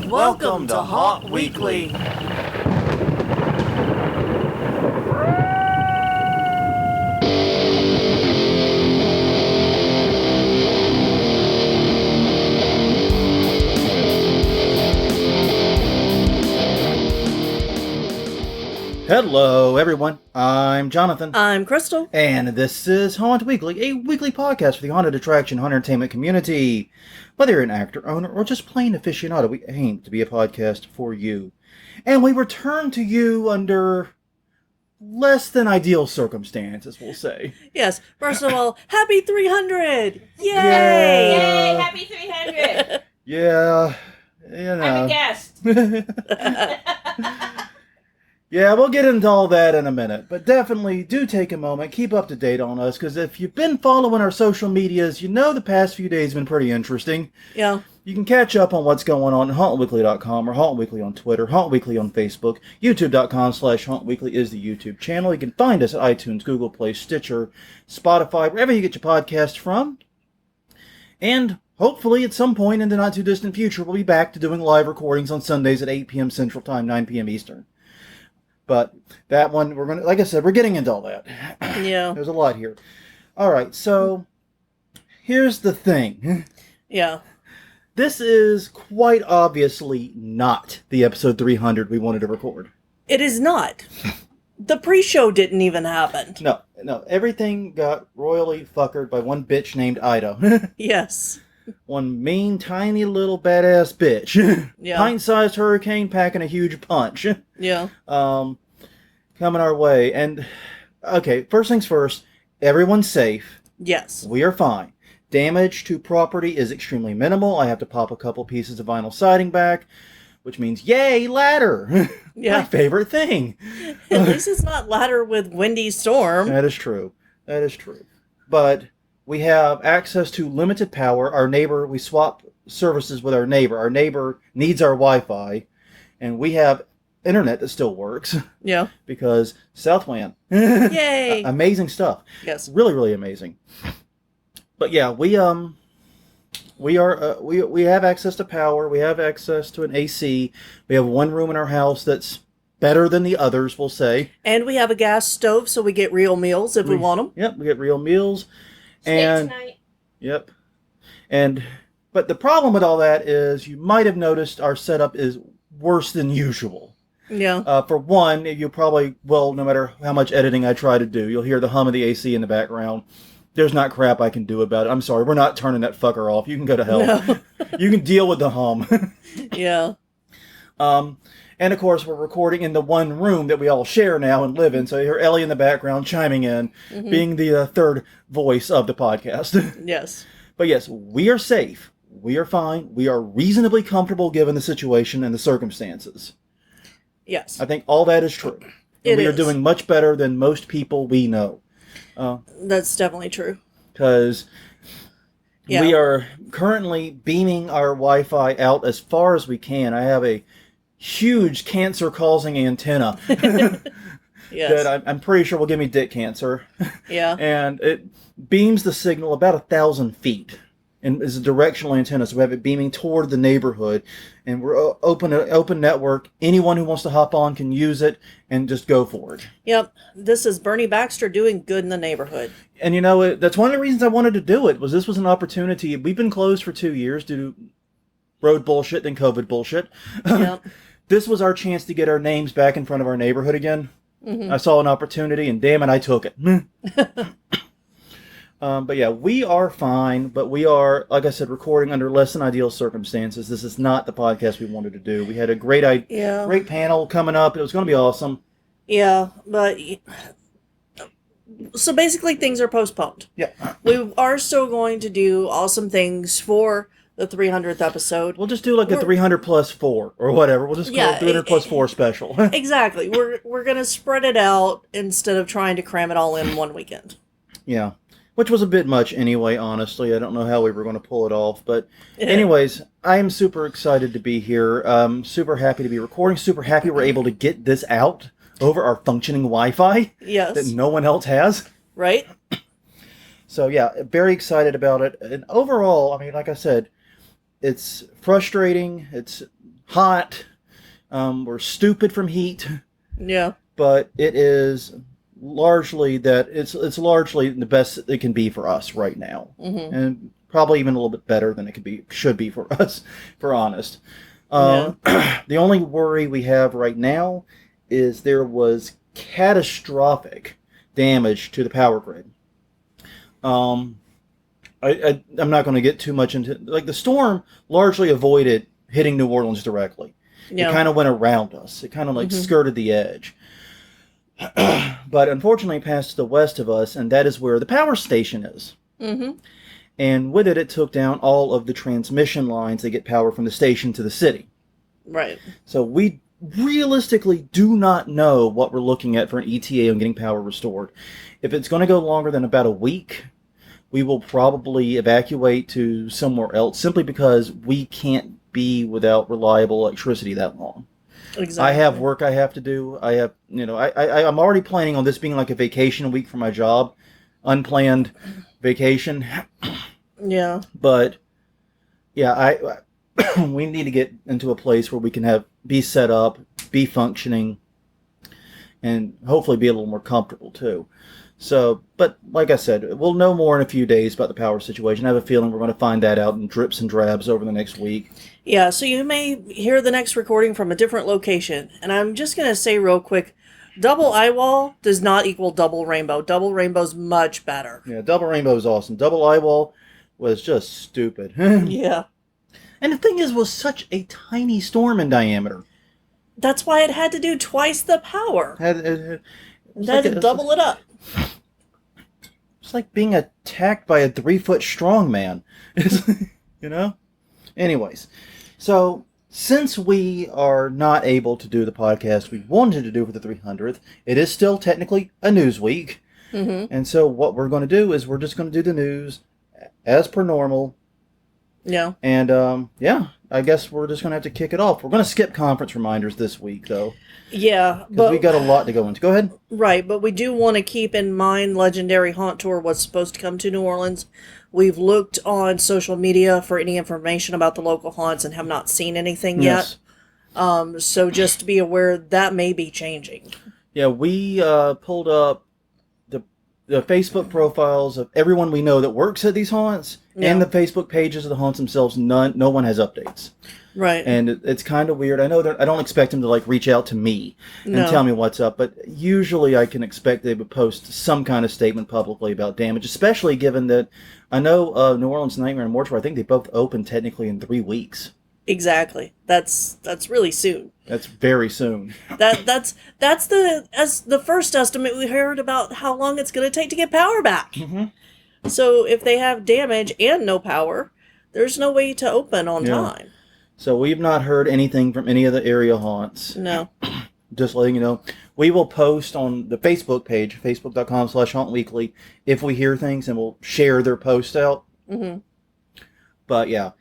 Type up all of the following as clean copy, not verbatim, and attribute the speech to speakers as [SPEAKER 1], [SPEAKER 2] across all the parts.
[SPEAKER 1] Welcome to Haunt Weekly.
[SPEAKER 2] Hello, everyone. I'm Jonathan.
[SPEAKER 1] I'm Crystal.
[SPEAKER 2] And this is Haunt Weekly, a weekly podcast for the haunted attraction haunted entertainment community. Whether you're an actor, owner, or just plain aficionado, we aim to be a podcast for you. And we return to you under less than ideal circumstances, we'll say.
[SPEAKER 1] Yes. First of all, happy 300! Yay!
[SPEAKER 3] Yay! Happy 300!
[SPEAKER 2] Yeah, you know.
[SPEAKER 3] I'm a guest.
[SPEAKER 2] Yeah, we'll get into all that in a minute, but definitely do take a moment, keep up to date on us, because if you've been following our social medias, you know the past few days have been pretty interesting.
[SPEAKER 1] Yeah.
[SPEAKER 2] You can catch up on what's going on at hauntweekly.com or Haunt Weekly on Twitter, Haunt Weekly on Facebook, youtube.com/hauntweekly is the YouTube channel. You can find us at iTunes, Google Play, Stitcher, Spotify, wherever you get your podcasts from. And hopefully at some point in the not too distant future, we'll be back to doing live recordings on Sundays at 8 p.m. Central Time, 9 p.m. Eastern. But that one, we're going to, like I said, we're getting into all that.
[SPEAKER 1] Yeah.
[SPEAKER 2] There's a lot here. All right, so here's the thing.
[SPEAKER 1] Yeah.
[SPEAKER 2] This is quite obviously not the episode 300 we wanted to record.
[SPEAKER 1] It is not. The pre-show didn't even happen.
[SPEAKER 2] No, everything got royally fuckered by one bitch named Ida.
[SPEAKER 1] Yes.
[SPEAKER 2] One mean, tiny little badass bitch.
[SPEAKER 1] Yeah.
[SPEAKER 2] Pint-sized hurricane packing a huge punch.
[SPEAKER 1] Yeah.
[SPEAKER 2] Coming our way. And, okay, first things first, everyone's safe.
[SPEAKER 1] Yes.
[SPEAKER 2] We are fine. Damage to property is extremely minimal. I have to pop a couple pieces of vinyl siding back, which means, yay, ladder!
[SPEAKER 1] Yeah.
[SPEAKER 2] My favorite thing.
[SPEAKER 1] At least it's not ladder with windy storm.
[SPEAKER 2] That is true. That is true. But we have access to limited power. Our neighbor, we swap services with our neighbor. Our neighbor needs our Wi-Fi, and we have internet that still works.
[SPEAKER 1] Yeah.
[SPEAKER 2] Because Southland.
[SPEAKER 1] Yay!
[SPEAKER 2] Amazing stuff.
[SPEAKER 1] Yes.
[SPEAKER 2] Really, really amazing. But yeah, we have access to power. We have access to an AC. We have one room in our house that's better than the others, we'll say.
[SPEAKER 1] And we have a gas stove, so we get real meals if we want them.
[SPEAKER 2] Yep, we get real meals.
[SPEAKER 3] Steak tonight.
[SPEAKER 2] Yep. But the problem with all that is you might have noticed our setup is worse than usual.
[SPEAKER 1] Yeah.
[SPEAKER 2] For one, you probably will, no matter how much editing I try to do, you'll hear the hum of the AC in the background. There's not crap I can do about it. I'm sorry, we're not turning that fucker off. You can go to hell.
[SPEAKER 1] No.
[SPEAKER 2] You can deal with the hum.
[SPEAKER 1] Yeah.
[SPEAKER 2] And of course, we're recording in the one room that we all share now and live in. So you hear Ellie in the background chiming in, being the third voice of the podcast.
[SPEAKER 1] Yes.
[SPEAKER 2] But yes, we are safe. We are fine. We are reasonably comfortable given the situation and the circumstances.
[SPEAKER 1] Yes.
[SPEAKER 2] I think all that is true. And we are doing much better than most people we know.
[SPEAKER 1] That's definitely true.
[SPEAKER 2] Because we are currently beaming our Wi-Fi out as far as we can. I have a huge cancer-causing antenna
[SPEAKER 1] Yes.
[SPEAKER 2] that I'm pretty sure will give me dick cancer.
[SPEAKER 1] Yeah.
[SPEAKER 2] And it beams the signal about 1,000 feet. And is a directional antenna, so we have it beaming toward the neighborhood. And we're open network. Anyone who wants to hop on can use it and just go for it.
[SPEAKER 1] Yep. This is Bernie Baxter doing good in the neighborhood.
[SPEAKER 2] And you know, that's one of the reasons I wanted to do it, was this was an opportunity. We've been closed for 2 years due to road bullshit and COVID bullshit.
[SPEAKER 1] Yep.
[SPEAKER 2] This was our chance to get our names back in front of our neighborhood again. I saw an opportunity, and damn it, I took it. But yeah, we are fine, but we are, like I said, recording under less than ideal circumstances. This is not the podcast we wanted to do. We had a great panel coming up. It was going to be awesome.
[SPEAKER 1] Yeah, but... So basically things are postponed.
[SPEAKER 2] Yeah.
[SPEAKER 1] We are still going to do awesome things for the 300th episode.
[SPEAKER 2] We'll just do like a 300 plus 4 or whatever. We'll just call it 300 plus 4 special.
[SPEAKER 1] Exactly. We're going to spread it out instead of trying to cram it all in one weekend.
[SPEAKER 2] Yeah. Which was a bit much anyway, honestly. I don't know how we were going to pull it off. But anyways, I am super excited to be here. Super happy to be recording. Super happy we're able to get this out over our functioning Wi-Fi.
[SPEAKER 1] Yes.
[SPEAKER 2] That no one else has.
[SPEAKER 1] Right?
[SPEAKER 2] So yeah, very excited about it. And overall, I mean, like I said, it's frustrating. It's hot. We're stupid from heat.
[SPEAKER 1] Yeah.
[SPEAKER 2] But it is largely that it's largely the best it can be for us right now, and probably even a little bit better than should be for us, for honest. The only worry we have right now is there was catastrophic damage to the power grid. I'm not going to get too much into, like, the storm largely avoided hitting New Orleans directly.
[SPEAKER 1] Yeah.
[SPEAKER 2] It kind of went around us. It kind of like skirted the edge. But unfortunately passed to the west of us, and that is where the power station is. And with it, it took down all of the transmission lines that get power from the station to the city.
[SPEAKER 1] Right.
[SPEAKER 2] So we realistically do not know what we're looking at for an ETA on getting power restored. If it's going to go longer than about a week, we will probably evacuate to somewhere else, simply because we can't be without reliable electricity that long.
[SPEAKER 1] Exactly.
[SPEAKER 2] I have work I have to do. I have, I'm already planning on this being like a vacation week for my job, unplanned vacation.
[SPEAKER 1] Yeah.
[SPEAKER 2] But yeah, we need to get into a place where we can be set up, be functioning, and hopefully be a little more comfortable too. So, but like I said, we'll know more in a few days about the power situation. I have a feeling we're going to find that out in drips and drabs over the next week.
[SPEAKER 1] Yeah, so you may hear the next recording from a different location. And I'm just going to say real quick, double eyewall does not equal double rainbow. Double rainbow's much better.
[SPEAKER 2] Yeah, double rainbow is awesome. Double eyewall was just stupid.
[SPEAKER 1] Yeah.
[SPEAKER 2] And the thing is, was such a tiny storm in diameter.
[SPEAKER 1] That's why it had to do twice the power. It had to double it up.
[SPEAKER 2] It's like being attacked by a 3-foot strong man. Anyways, so since we are not able to do the podcast we wanted to do for the 300th, it is still technically a news week. And so what we're going to do is we're just going to do the news as per normal.
[SPEAKER 1] Yeah.
[SPEAKER 2] And I guess we're just going to have to kick it off. We're going to skip conference reminders this week, though.
[SPEAKER 1] Yeah,
[SPEAKER 2] because we got a lot to go into. Go ahead.
[SPEAKER 1] Right, but we do want to keep in mind Legendary Haunt Tour was supposed to come to New Orleans. We've looked on social media for any information about the local haunts and have not seen anything yet. So just to be aware, that may be changing. Yeah,
[SPEAKER 2] we pulled up the Facebook profiles of everyone we know that works at these haunts, and the Facebook pages of the haunts themselves. No one has updates.
[SPEAKER 1] Right.
[SPEAKER 2] And it's kind of weird. I know that I don't expect them to like reach out to me and tell me what's up, but usually I can expect they would post some kind of statement publicly about damage, especially given that I know New Orleans Nightmare and Mortuary, I think they both opened technically in 3 weeks.
[SPEAKER 1] Exactly. That's really soon.
[SPEAKER 2] That's very soon.
[SPEAKER 1] That's the first estimate we heard about how long it's going to take to get power back. So if they have damage and no power, there's no way to open on time.
[SPEAKER 2] So we've not heard anything from any of the area haunts.
[SPEAKER 1] No.
[SPEAKER 2] Just letting you know. We will post on the Facebook page, facebook.com/hauntweekly, if we hear things, and we'll share their post out. But yeah,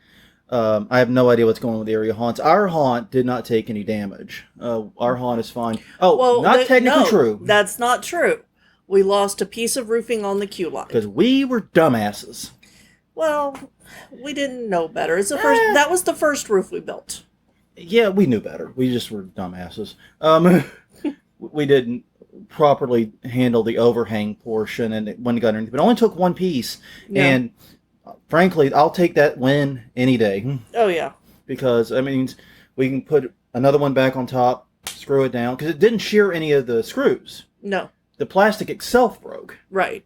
[SPEAKER 2] I have no idea what's going on with the area haunts. Our haunt did not take any damage. Our haunt is fine. Oh, well, not technically true.
[SPEAKER 1] That's not true. We lost a piece of roofing on the queue line.
[SPEAKER 2] Because we were dumbasses.
[SPEAKER 1] Well, we didn't know better. It's the first. That was the first roof we built.
[SPEAKER 2] Yeah, we knew better. We just were dumbasses. We didn't properly handle the overhang portion, and it wouldn't got anything. But it only took one piece, and frankly, I'll take that win any day.
[SPEAKER 1] Oh yeah.
[SPEAKER 2] Because I mean, we can put another one back on top, screw it down, because it didn't shear any of the screws.
[SPEAKER 1] No.
[SPEAKER 2] The plastic itself broke.
[SPEAKER 1] Right.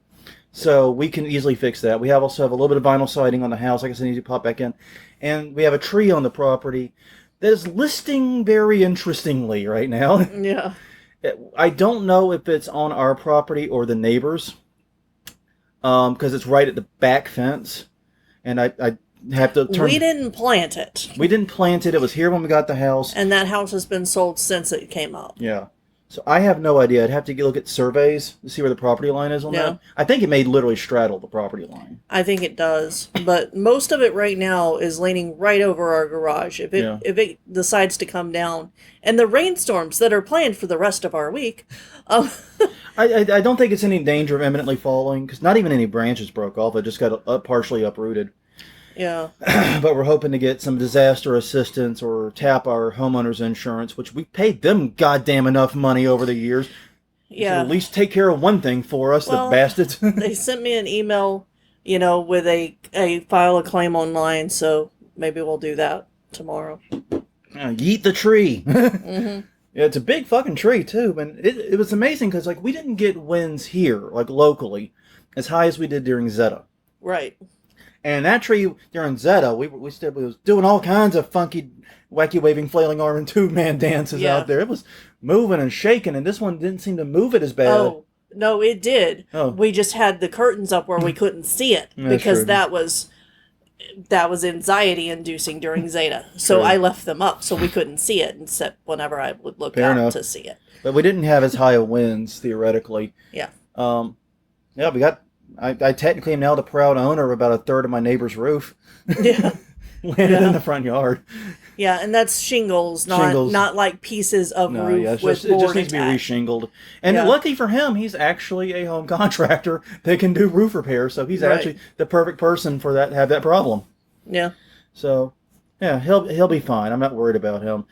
[SPEAKER 2] So we can easily fix that. We also have a little bit of vinyl siding on the house. Like I said, need to pop back in. And we have a tree on the property that is listing very interestingly right now.
[SPEAKER 1] Yeah.
[SPEAKER 2] I don't know if it's on our property or the neighbor's, because it's right at the back fence. And I have to turn...
[SPEAKER 1] We didn't plant it.
[SPEAKER 2] We didn't plant it. It was here when we got the house.
[SPEAKER 1] And that house has been sold since it came up.
[SPEAKER 2] Yeah. So I have no idea. I'd have to look at surveys to see where the property line is on that. I think it may literally straddle the property line.
[SPEAKER 1] I think it does. But most of it right now is leaning right over our garage. If it decides to come down. And the rainstorms that are planned for the rest of our week.
[SPEAKER 2] I don't think it's any danger of imminently falling, because not even any branches broke off. It just got partially uprooted.
[SPEAKER 1] Yeah.
[SPEAKER 2] But we're hoping to get some disaster assistance or tap our homeowners insurance, which we paid them goddamn enough money over the years. They should at least take care of one thing for us, the bastards.
[SPEAKER 1] They sent me an email, with a file a claim online, so maybe we'll do that tomorrow.
[SPEAKER 2] Yeet the tree.
[SPEAKER 1] Mm-hmm.
[SPEAKER 2] Yeah, it's a big fucking tree, too. And it was amazing because, we didn't get winds here, locally, as high as we did during Zeta.
[SPEAKER 1] Right.
[SPEAKER 2] And that tree during Zeta, we was doing all kinds of funky, wacky waving, flailing arm and two-man dances out there. It was moving and shaking, and this one didn't seem to move it as bad.
[SPEAKER 1] Oh, no, it did.
[SPEAKER 2] Oh.
[SPEAKER 1] We just had the curtains up where we couldn't see it because that was anxiety-inducing during Zeta. So I left them up so we couldn't see it, except whenever I would look out to see it.
[SPEAKER 2] But we didn't have as high a winds, theoretically.
[SPEAKER 1] Yeah.
[SPEAKER 2] We got... I technically am now the proud owner of about a third of my neighbor's roof.
[SPEAKER 1] Yeah.
[SPEAKER 2] Landed in the front yard.
[SPEAKER 1] Yeah, and that's shingles, not like pieces of roof with board
[SPEAKER 2] it just needs to be reshingled. And lucky for him, he's actually a home contractor that can do roof repair, so he's actually the perfect person for that. Have that problem.
[SPEAKER 1] Yeah.
[SPEAKER 2] So, yeah, he'll be fine. I'm not worried about him.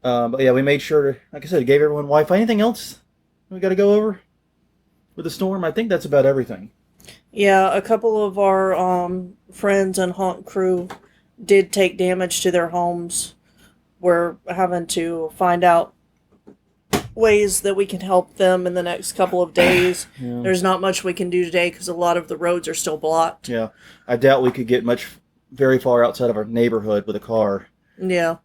[SPEAKER 2] But yeah, we made sure to, like I said, gave everyone Wi-Fi. Anything else we got to go over with the storm? I think that's about everything.
[SPEAKER 1] Yeah, a couple of our friends and haunt crew did take damage to their homes. We're having to find out ways that we can help them in the next couple of days. Yeah. There's not much we can do today because a lot of the roads are still blocked.
[SPEAKER 2] Yeah, I doubt we could get very far outside of our neighborhood with a car.
[SPEAKER 1] Yeah.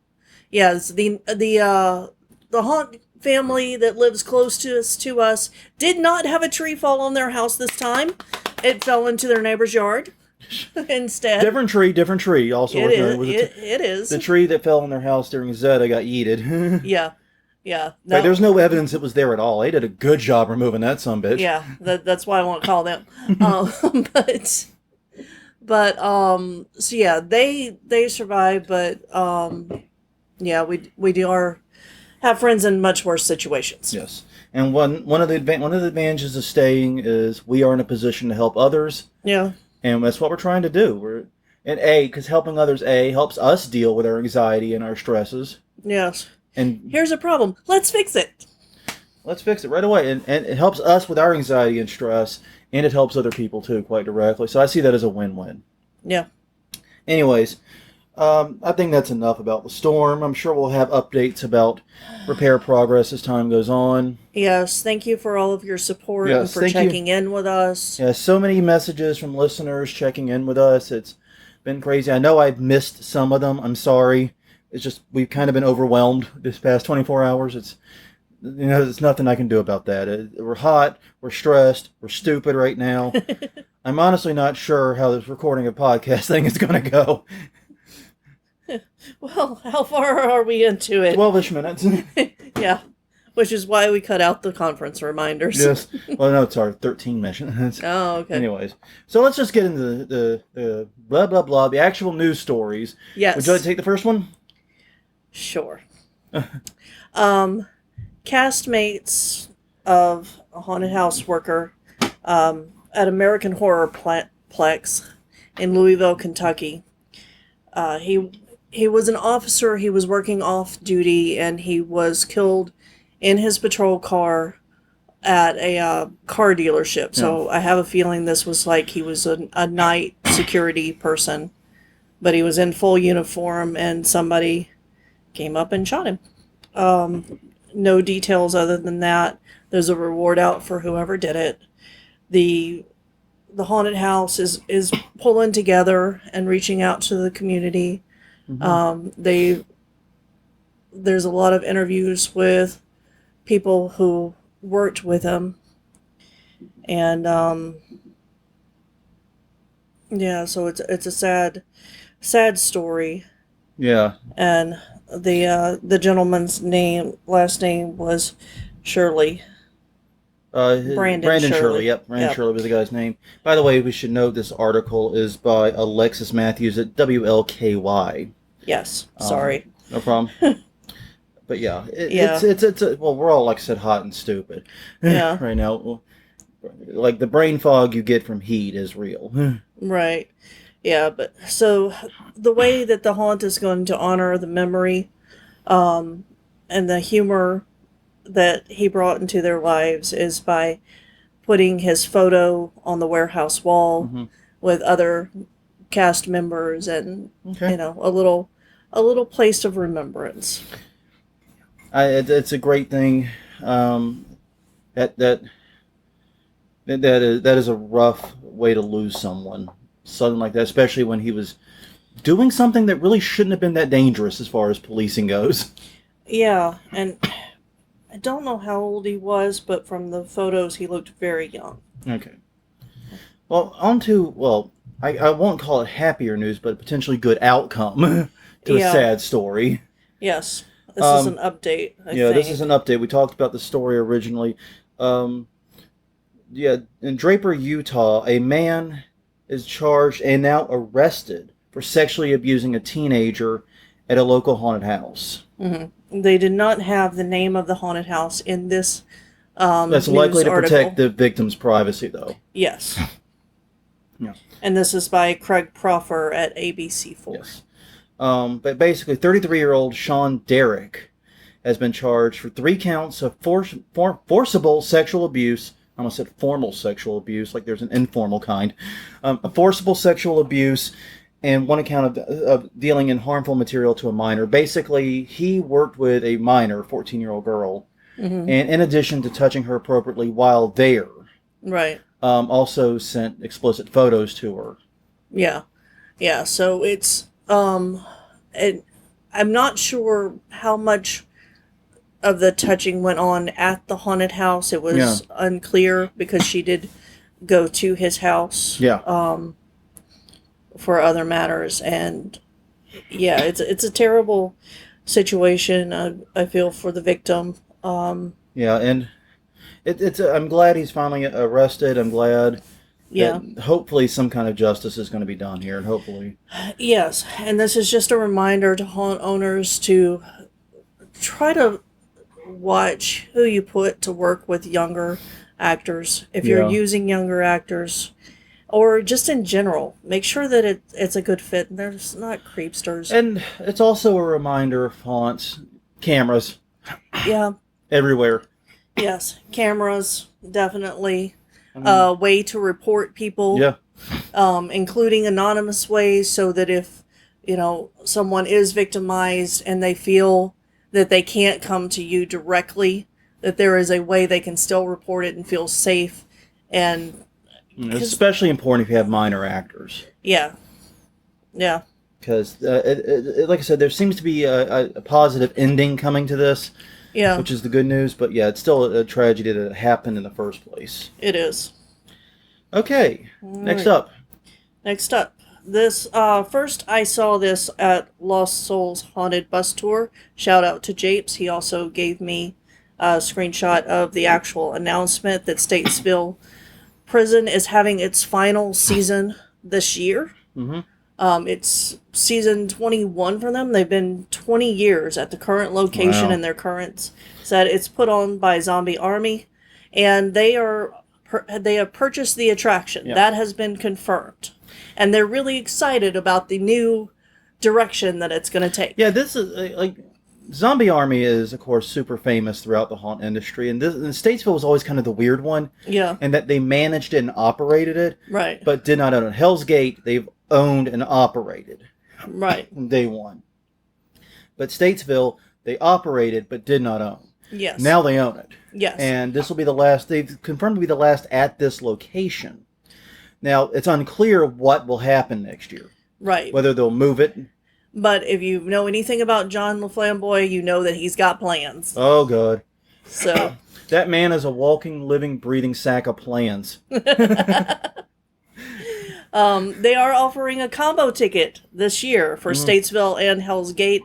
[SPEAKER 1] Yes, the haunt family that lives close to us did not have a tree fall on their house this time. It fell into their neighbor's yard instead.
[SPEAKER 2] Different tree. Also,
[SPEAKER 1] it is.
[SPEAKER 2] The tree that fell on their house during Zeta got yeeted.
[SPEAKER 1] Yeah. No.
[SPEAKER 2] There's no evidence it was there at all. They did a good job removing that sumbitch.
[SPEAKER 1] Yeah, that's why I won't call them. So yeah, they survived, but we have friends in much worse situations.
[SPEAKER 2] Yes. And one of the advantages of staying is we are in a position to help others.
[SPEAKER 1] Yeah.
[SPEAKER 2] And that's what we're trying to do. Because helping others, helps us deal with our anxiety and our stresses.
[SPEAKER 1] Yes.
[SPEAKER 2] And
[SPEAKER 1] here's a problem. Let's fix it.
[SPEAKER 2] Let's fix it right away. And it helps us with our anxiety and stress, and it helps other people too, quite directly. So I see that as a win-win.
[SPEAKER 1] Yeah.
[SPEAKER 2] Anyways, I think that's enough about the storm. I'm sure we'll have updates about repair progress as time goes on.
[SPEAKER 1] Yes, thank you for all of your support and for checking in with us.
[SPEAKER 2] Yeah, so many messages from listeners checking in with us. It's been crazy. I know I've missed some of them. I'm sorry. It's just we've kind of been overwhelmed this past 24 hours. It's there's nothing I can do about that. We're hot. We're stressed. We're stupid right now. I'm honestly not sure how this recording a podcast thing is going to go.
[SPEAKER 1] Well, how far are we into it?
[SPEAKER 2] 12-ish minutes.
[SPEAKER 1] Yeah, which is why we cut out the conference reminders.
[SPEAKER 2] Yes. Well, no, sorry, 13 minutes.
[SPEAKER 1] Oh, okay.
[SPEAKER 2] Anyways, so let's just get into the blah, blah, blah, the actual news stories.
[SPEAKER 1] Yes.
[SPEAKER 2] Would you like to take the first one?
[SPEAKER 1] Sure. Castmates of a haunted house worker at American Horror Plex in Louisville, Kentucky. He was an officer. He was working off duty, and he was killed in his patrol car at a car dealership. So I have a feeling this was like he was a night security person, but he was in full uniform, and somebody came up and shot him. No details other than that. There's a reward out for whoever did it. The haunted house is pulling together and reaching out to the community. Mm-hmm. There's a lot of interviews with people who worked with him, and so it's a sad story.
[SPEAKER 2] Yeah.
[SPEAKER 1] And the gentleman's last name was Shirley. Brandon Shirley.
[SPEAKER 2] Yep, Brandon Shirley was the guy's name. By the way, we should note this article is by Alexis Matthews at WLKY.
[SPEAKER 1] Yes, sorry.
[SPEAKER 2] No problem. But yeah, it's well, we're all, like I said, hot and stupid.
[SPEAKER 1] Yeah.
[SPEAKER 2] Right now. Like the brain fog you get from heat is real.
[SPEAKER 1] Right. Yeah, but so the way that the haunt is going to honor the memory and the humor that he brought into their lives is by putting his photo on the warehouse wall with other cast members and
[SPEAKER 2] Okay.
[SPEAKER 1] a little place of remembrance.
[SPEAKER 2] It's a great thing. That is a rough way to lose someone sudden like that, especially when he was doing something that really shouldn't have been that dangerous as far as policing goes.
[SPEAKER 1] Yeah, and I don't know how old he was, but from the photos he looked very young.
[SPEAKER 2] Okay. Well, I won't call it happier news, but potentially good outcome to a sad story.
[SPEAKER 1] Yes. This is an update, I think.
[SPEAKER 2] This is an update. We talked about the story originally. In Draper, Utah, a man is charged and now arrested for sexually abusing a teenager at a local haunted house.
[SPEAKER 1] Mm-hmm. They did not have the name of the haunted house in this
[SPEAKER 2] That's likely to protect the victim's privacy, though.
[SPEAKER 1] Yes.
[SPEAKER 2] Yeah.
[SPEAKER 1] And this is by Craig Proffer at ABC4.
[SPEAKER 2] Yes. But basically, 33-year-old Sean Derrick has been charged for 3 counts of forcible sexual abuse. I almost said formal sexual abuse, like there's an informal kind. A forcible sexual abuse and 1 account of dealing in harmful material to a minor. Basically, he worked with a minor, 14-year-old girl, and in addition to touching her appropriately while there,
[SPEAKER 1] right,
[SPEAKER 2] also sent explicit photos to her.
[SPEAKER 1] Yeah. Yeah, so it's... I'm not sure how much of the touching went on at the haunted house. It was unclear because she did go to his house for other matters. And yeah, it's a terrible situation. I feel for the victim. And
[SPEAKER 2] I'm glad he's finally arrested. I'm glad that hopefully some kind of justice is going to be done here, and hopefully.
[SPEAKER 1] Yes, and this is just a reminder to haunt owners to try to watch who you put to work with younger actors. If you're using younger actors, or just in general, make sure that it's a good fit and there's not creepsters.
[SPEAKER 2] And it's also a reminder of haunts, cameras.
[SPEAKER 1] Yeah.
[SPEAKER 2] Everywhere.
[SPEAKER 1] Yes, cameras, definitely. Way to report people.
[SPEAKER 2] Yeah.
[SPEAKER 1] Including anonymous ways so that if, someone is victimized and they feel that they can't come to you directly, that there is a way they can still report it and feel safe. And
[SPEAKER 2] it's especially important if you have minor actors.
[SPEAKER 1] Yeah. Yeah.
[SPEAKER 2] Because, like I said, there seems to be a positive ending coming to this.
[SPEAKER 1] Yeah.
[SPEAKER 2] Which is the good news, but yeah, it's still a tragedy that it happened in the first place.
[SPEAKER 1] It is.
[SPEAKER 2] Okay, next up.
[SPEAKER 1] Next up. This, first I saw this at Lost Souls Haunted Bus Tour. Shout out to Japes. He also gave me a screenshot of the actual announcement that Statesville Prison is having its final season this year. Mm-hmm. It's season 21 for them. They've been 20 years at the current location and their current set. It's put on by Zombie Army, and they have purchased the attraction. Yep. That has been confirmed, and they're really excited about the new direction that it's going to take.
[SPEAKER 2] Yeah, this is like Zombie Army is, of course, super famous throughout the haunt industry, and Statesville was always kind of the weird one.
[SPEAKER 1] Yeah,
[SPEAKER 2] and that they managed it and operated it,
[SPEAKER 1] right,
[SPEAKER 2] but did not own it. Hell's Gate, they've owned and operated,
[SPEAKER 1] right,
[SPEAKER 2] from day one. But Statesville, they operated but did not own.
[SPEAKER 1] Yes.
[SPEAKER 2] Now they own it.
[SPEAKER 1] Yes.
[SPEAKER 2] And this will be the last. They've confirmed to be the last at this location. Now it's unclear what will happen next year.
[SPEAKER 1] Right.
[SPEAKER 2] Whether they'll move it.
[SPEAKER 1] But if you know anything about John LaFlamboy, you know that he's got plans.
[SPEAKER 2] Oh, God.
[SPEAKER 1] So.
[SPEAKER 2] That man is a walking, living, breathing sack of plans.
[SPEAKER 1] They are offering a combo ticket this year for Statesville and Hell's Gate.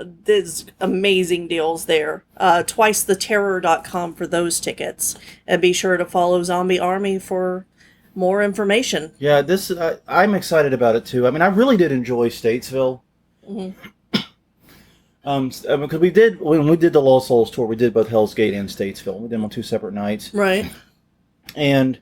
[SPEAKER 1] There's amazing deals there. TwiceTheTerror.com for those tickets. And be sure to follow Zombie Army for more information.
[SPEAKER 2] Yeah, this I'm excited about it too. I mean, I really did enjoy Statesville. Because when we did the Lost Souls tour, we did both Hell's Gate and Statesville. We did them on 2 separate nights.
[SPEAKER 1] Right.
[SPEAKER 2] And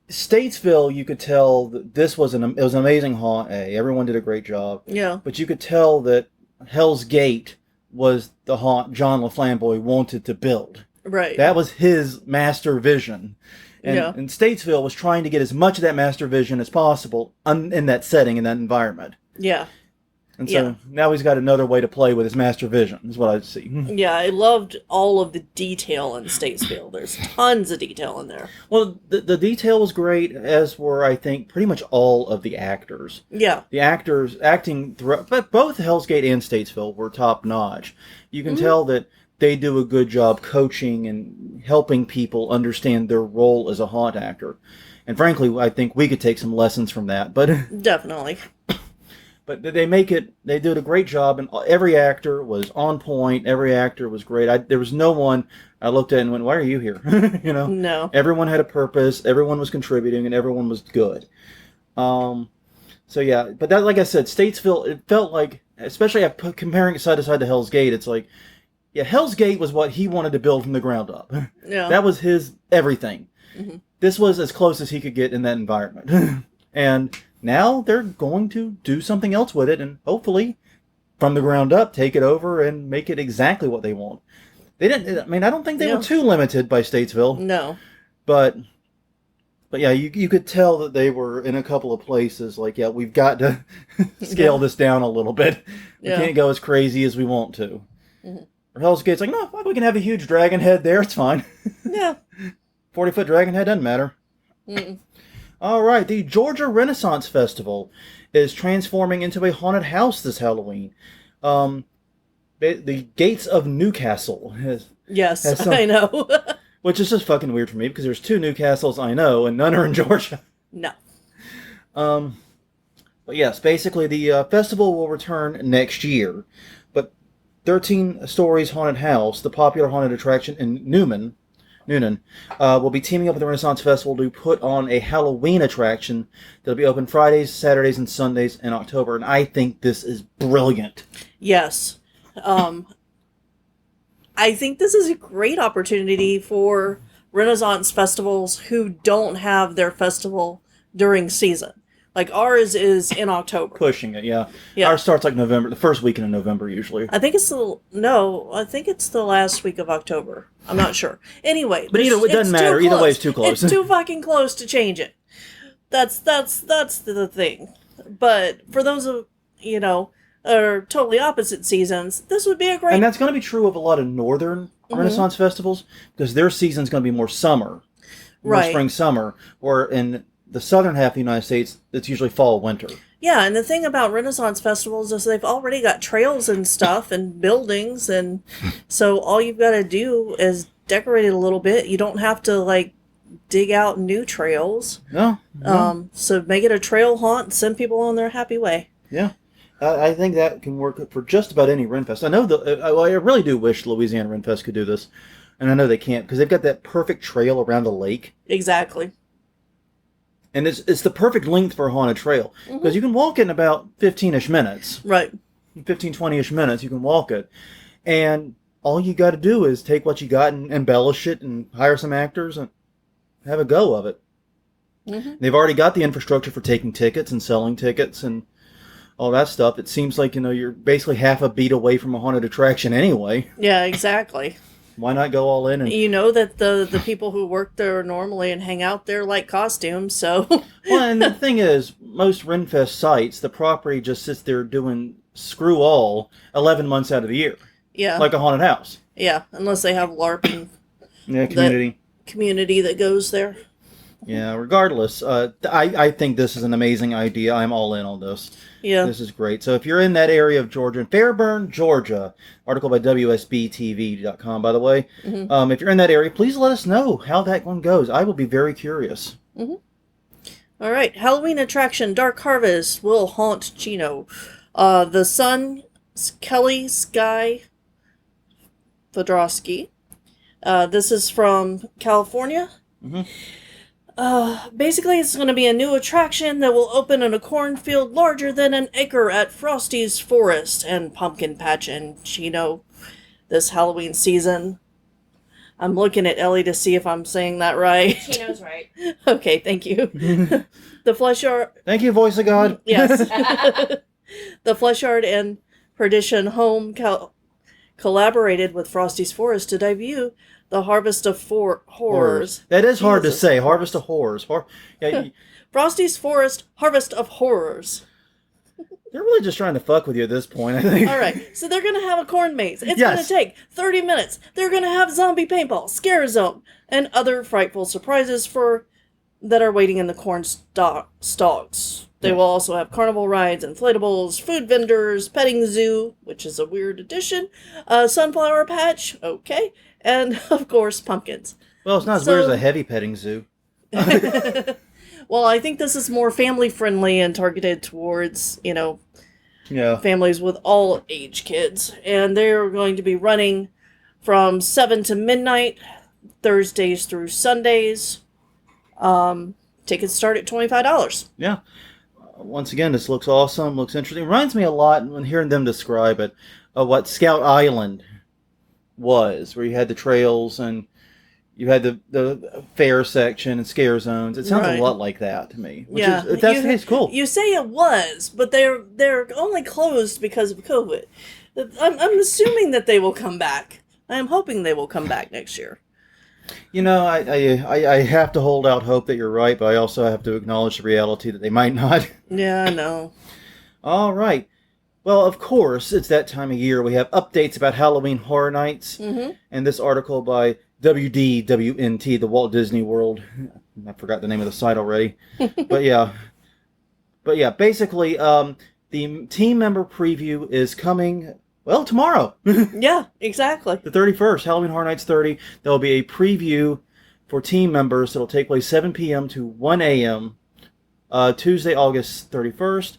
[SPEAKER 2] Statesville, you could tell that this was it was an amazing haunt. Everyone did a great job.
[SPEAKER 1] Yeah.
[SPEAKER 2] But you could tell that Hell's Gate was the haunt John LaFlamboy wanted to build.
[SPEAKER 1] Right.
[SPEAKER 2] That was his master vision. And Statesville was trying to get as much of that master vision as possible in that setting, in that environment.
[SPEAKER 1] Yeah.
[SPEAKER 2] And so now he's got another way to play with his master vision, is what I see.
[SPEAKER 1] Yeah, I loved all of the detail in Statesville. There's tons of detail in there.
[SPEAKER 2] Well, the detail was great, as were, I think, pretty much all of the actors.
[SPEAKER 1] Yeah.
[SPEAKER 2] The actors acting throughout, but both Hell's Gate and Statesville were top-notch. You can tell that they do a good job coaching and helping people understand their role as a haunt actor. And frankly, I think we could take some lessons from that. But
[SPEAKER 1] definitely.
[SPEAKER 2] But they did a great job, and every actor was on point. Every actor was great. There was no one I looked at and went, why are you here?
[SPEAKER 1] No.
[SPEAKER 2] Everyone had a purpose, everyone was contributing, and everyone was good. So yeah, but that, like I said, Statesville, it felt like, especially comparing it side to side to Hell's Gate, it's like, yeah, Hell's Gate was what he wanted to build from the ground up.
[SPEAKER 1] Yeah.
[SPEAKER 2] That was his everything.
[SPEAKER 1] Mm-hmm.
[SPEAKER 2] This was as close as he could get in that environment. And now they're going to do something else with it, and hopefully, from the ground up, take it over and make it exactly what they want. They didn't. I mean, I don't think they were too limited by Statesville.
[SPEAKER 1] No.
[SPEAKER 2] But yeah, you could tell that they were in a couple of places. Like, yeah, we've got to scale this down a little bit. We can't go as crazy as we want to. Mm-hmm. Or Hell's Gate's like, no, we can have a huge dragon head there. It's fine.
[SPEAKER 1] Yeah.
[SPEAKER 2] 40-foot dragon head doesn't matter.
[SPEAKER 1] Mm-mm.
[SPEAKER 2] All right, the Georgia Renaissance Festival is transforming into a haunted house this Halloween. The Gates of Newcastle
[SPEAKER 1] Yes, I know.
[SPEAKER 2] which is just fucking weird for me because there's 2 Newcastles I know and none are in Georgia.
[SPEAKER 1] No.
[SPEAKER 2] But yes, basically the festival will return next year. But 13 Stories Haunted House, the popular haunted attraction in Noonan, will be teaming up with the Renaissance Festival to put on a Halloween attraction that'll be open Fridays, Saturdays, and Sundays in October. And I think this is brilliant.
[SPEAKER 1] Yes. I think this is a great opportunity for Renaissance festivals who don't have their festival during season. Like ours is in October.
[SPEAKER 2] Pushing it, yeah.
[SPEAKER 1] Yeah.
[SPEAKER 2] Ours starts like November, the first weekend in November usually.
[SPEAKER 1] I think it's the last week of October. I'm not sure. Anyway,
[SPEAKER 2] but it doesn't matter. Either way, it's too close.
[SPEAKER 1] It's too fucking close to change it. That's the thing. But for those of are totally opposite seasons, this would be a great.
[SPEAKER 2] And that's going to be true of a lot of northern Renaissance festivals because their season's going to be more summer, more spring, summer, or in the southern half of the United States, it's usually fall, winter.
[SPEAKER 1] Yeah, and the thing about Renaissance festivals is they've already got trails and stuff and buildings, and so all you've got to do is decorate it a little bit. You don't have to dig out new trails.
[SPEAKER 2] No.
[SPEAKER 1] So make it a trail haunt and send people on their happy way.
[SPEAKER 2] Yeah. I think that can work for just about any Renfest. I know I really do wish Louisiana Renfest could do this, and I know they can't because they've got that perfect trail around the lake.
[SPEAKER 1] Exactly.
[SPEAKER 2] And it's the perfect length for a haunted trail because you can walk it in about 15-ish minutes.
[SPEAKER 1] Right.
[SPEAKER 2] 15, 20-ish minutes, you can walk it. And all you got to do is take what you got and embellish it and hire some actors and have a go of it. Mm-hmm. They've already got the infrastructure for taking tickets and selling tickets and all that stuff. It seems like, you're basically half a beat away from a haunted attraction anyway.
[SPEAKER 1] Yeah, exactly.
[SPEAKER 2] Why not go all in? And
[SPEAKER 1] you know that the people who work there normally and hang out there like costumes, so...
[SPEAKER 2] Well, and the thing is, most Renfest sites, the property just sits there doing screw all 11 months out of the year.
[SPEAKER 1] Yeah.
[SPEAKER 2] Like a haunted house.
[SPEAKER 1] Yeah, unless they have LARPing.
[SPEAKER 2] Yeah, community
[SPEAKER 1] that goes there.
[SPEAKER 2] Yeah, regardless, I think this is an amazing idea. I'm all in on this.
[SPEAKER 1] Yeah.
[SPEAKER 2] This is great. So if you're in that area of Georgia, in Fairburn, Georgia, article by WSBTV.com, by the way, if you're in that area, please let us know how that one goes. I will be very curious.
[SPEAKER 1] Mm-hmm. All right. Halloween attraction Dark Harvest will haunt Chino. The Sun, Kelly Sky Fodrowski. This is from California. Mm-hmm. Basically, it's going to be a new attraction that will open in a cornfield larger than an acre at Frosty's Forest and Pumpkin Patch in Chino this Halloween season. I'm looking at Ellie to see if I'm saying that right.
[SPEAKER 3] Chino's right.
[SPEAKER 1] Okay, thank you. The flesh yard.
[SPEAKER 2] Thank you, voice of God.
[SPEAKER 1] Yes. The flesh yard and Perdition Home collaborated with Frosty's Forest to debut the Harvest of Horrors.
[SPEAKER 2] That is hard to
[SPEAKER 1] Jesus
[SPEAKER 2] say.
[SPEAKER 1] Christ.
[SPEAKER 2] Harvest of Horrors.
[SPEAKER 1] Frosty's Forest Harvest of Horrors.
[SPEAKER 2] They're really just trying to fuck with you at this point, I think.
[SPEAKER 1] All right, so they're going to have a corn maze. It's
[SPEAKER 2] Yes.
[SPEAKER 1] going to take 30 minutes. They're going to have zombie paintball, scare zone, and other frightful surprises that are waiting in the corn stalks. They will also have carnival rides, inflatables, food vendors, petting zoo, which is a weird addition, sunflower patch, okay, and, of course, pumpkins.
[SPEAKER 2] Well, it's not as weird as a heavy petting zoo.
[SPEAKER 1] Well, I think this is more family-friendly and targeted towards, families with all age kids. And they're going to be running from 7 to midnight, Thursdays through Sundays. Tickets start at $25.
[SPEAKER 2] Yeah. Once again, this looks awesome, looks interesting. Reminds me a lot, when hearing them describe it, of what Scout Island was, where you had the trails and you had the fair section and scare zones. It sounds a lot like that to me. Which is, if that's the case, cool.
[SPEAKER 1] You say it was, but they're only closed because of COVID. I'm assuming that they will come back. I am hoping they will come back next year.
[SPEAKER 2] I have to hold out hope that you're right, but I also have to acknowledge the reality that they might not.
[SPEAKER 1] Yeah, I know. All
[SPEAKER 2] right. Well, of course, it's that time of year. We have updates about Halloween Horror Nights. Mm-hmm. And this article by WDWNT, the Walt Disney World. I forgot the name of the site already. But yeah, basically, the team member preview is coming, well, tomorrow.
[SPEAKER 1] Yeah, exactly.
[SPEAKER 2] The 31st, Halloween Horror Nights 30. There will be a preview for team members that will take place 7 p.m. to 1 a.m. Tuesday, August 31st.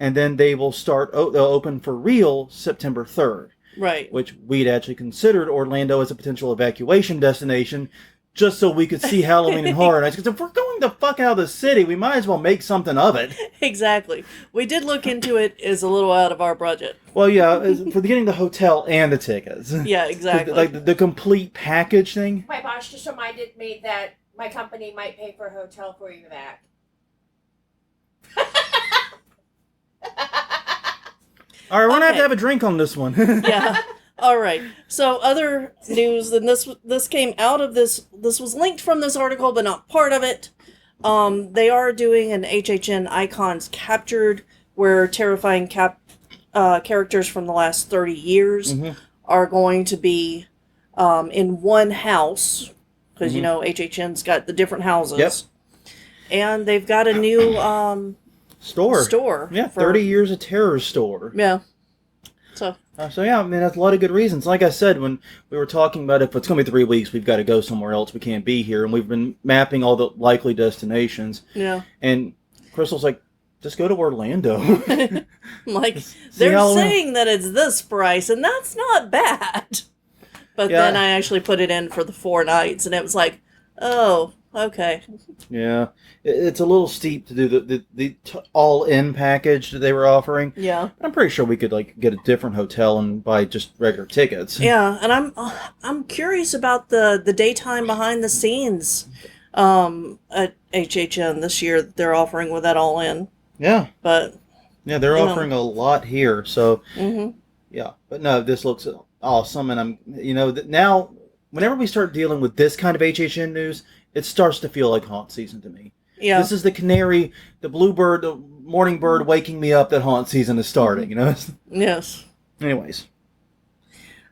[SPEAKER 2] And then they will they'll open for real September 3rd.
[SPEAKER 1] Right.
[SPEAKER 2] Which we'd actually considered Orlando as a potential evacuation destination just so we could see Halloween and Horror Nights. Because if we're going the fuck out of the city, we might as well make something of it.
[SPEAKER 1] Exactly. We did look into it. It's a little out of our budget.
[SPEAKER 2] Well, yeah, for getting the hotel and the tickets.
[SPEAKER 1] Yeah, exactly.
[SPEAKER 2] Like the complete package thing.
[SPEAKER 3] My boss just reminded me that my company might pay for a hotel for you back.
[SPEAKER 2] All right, we're going to have a drink on this one.
[SPEAKER 1] Yeah. All right. So other news, and this came out of this was linked from this article, but not part of it. They are doing an HHN Icons Captured, where terrifying characters from the last 30 years are going to be in one house, because, HHN's got the different houses. Yep. And they've got a new store.
[SPEAKER 2] Yeah, 30 Years of Terror store.
[SPEAKER 1] Yeah.
[SPEAKER 2] So yeah, I mean, that's a lot of good reasons. Like I said, when we were talking about if it's going to be 3 weeks, we've got to go somewhere else. We can't be here. And we've been mapping all the likely destinations.
[SPEAKER 1] Yeah.
[SPEAKER 2] And Crystal's like, just go to Orlando.
[SPEAKER 1] Like, they're saying that it's this price, and that's not bad. But then I actually put it in for the 4 nights, and it was like, oh, okay.
[SPEAKER 2] Yeah. It's a little steep to do the all-in package that they were offering.
[SPEAKER 1] Yeah.
[SPEAKER 2] I'm pretty sure we could get a different hotel and buy just regular tickets.
[SPEAKER 1] Yeah, and I'm curious about the daytime behind the scenes at HHN this year that they're offering with that all-in.
[SPEAKER 2] Yeah.
[SPEAKER 1] But
[SPEAKER 2] yeah, they're offering a lot here. So yeah, but no, this looks awesome, and I'm now whenever we start dealing with this kind of HHN news, it starts to feel like haunt season to me. Yeah. This is the canary, the bluebird, the morning bird waking me up that haunt season is starting, Yes. Anyways.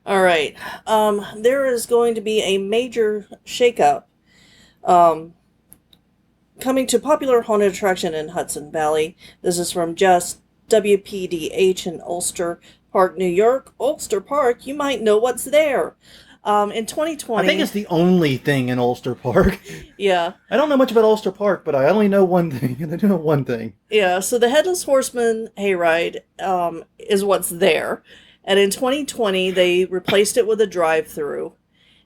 [SPEAKER 1] All right. There is going to be a major shakeup coming to popular haunted attraction in Hudson Valley. This is from just WPDH in Ulster Park, New York. Ulster Park, you might know what's there. In 2020...
[SPEAKER 2] I think it's the only thing in Ulster Park.
[SPEAKER 1] Yeah.
[SPEAKER 2] I don't know much about Ulster Park, but I only know one thing, and I do know one thing.
[SPEAKER 1] Yeah, so the Headless Horseman Hayride is what's there. And in 2020, they replaced it with a drive-through.